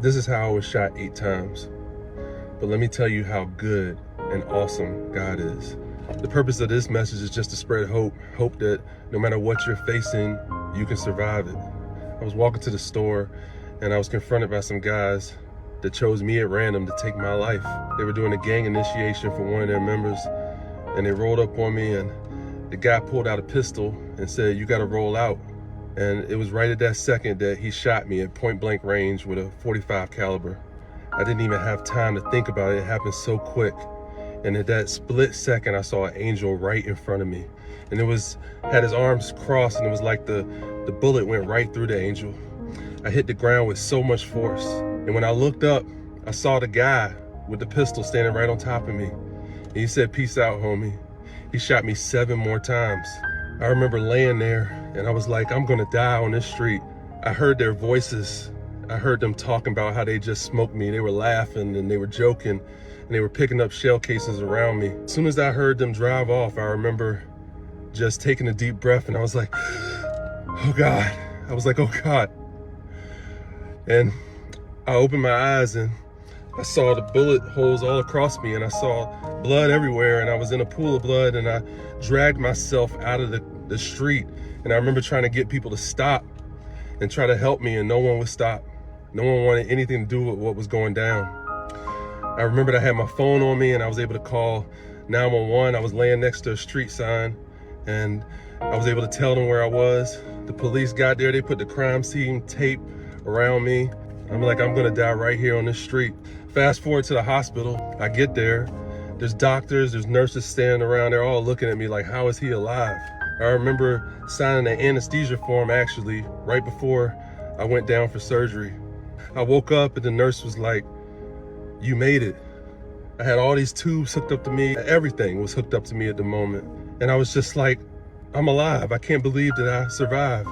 This is how I was shot 8 times. But let me tell you how good and awesome God is. The purpose of this message is just to spread hope that no matter what you're facing, you can survive it. I was walking to the store and I was confronted by some guys that chose me at random to take my life. They were doing a gang initiation for one of their members, and they rolled up on me, and the guy pulled out a pistol and said, "You gotta roll out." And it was right at that second that he shot me at point blank range with a .45 caliber. I didn't even have time to think about it. It happened so quick. And at that split second, I saw an angel right in front of me. And had his arms crossed, and it was like the bullet went right through the angel. I hit the ground with so much force. And when I looked up, I saw the guy with the pistol standing right on top of me. And he said, "Peace out, homie." He shot me 7 more times. I remember laying there and I was like, I'm gonna die on this street. I heard their voices. I heard them talking about how they just smoked me. They were laughing and they were joking and they were picking up shell casings around me. As soon as I heard them drive off, I remember just taking a deep breath and I was like, oh God. I was like, oh God. And I opened my eyes and I saw the bullet holes all across me and I saw blood everywhere and I was in a pool of blood and I dragged myself out of the street. And I remember trying to get people to stop and try to help me, and no one would stop. No one wanted anything to do with what was going down. I remembered I had my phone on me and I was able to call 911. I was laying next to a street sign and I was able to tell them where I was. The police got there, they put the crime scene tape around me. I'm like, I'm gonna die right here on this street. Fast forward to the hospital, I get there. There's doctors, there's nurses standing around, they're all looking at me like, how is he alive? I remember signing an anesthesia form actually right before I went down for surgery. I woke up and the nurse was like, you made it. I had all these tubes hooked up to me. Everything was hooked up to me at the moment. And I was just like, I'm alive. I can't believe that I survived.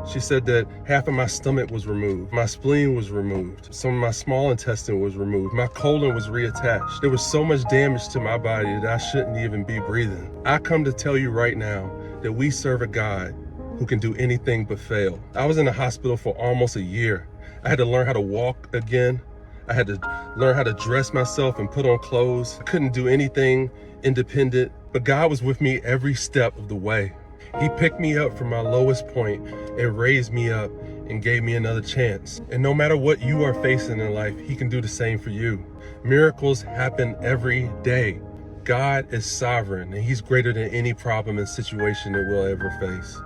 She said that half of my stomach was removed. My spleen was removed. Some of my small intestine was removed. My colon was reattached. There was so much damage to my body that I shouldn't even be breathing. I come to tell you right now that we serve a God who can do anything but fail. I was in the hospital for almost a year. I had to learn how to walk again. I had to learn how to dress myself and put on clothes. I couldn't do anything independent, but God was with me every step of the way. He picked me up from my lowest point and raised me up and gave me another chance. And no matter what you are facing in life, he can do the same for you. Miracles happen every day. God is sovereign and he's greater than any problem and situation that we'll ever face.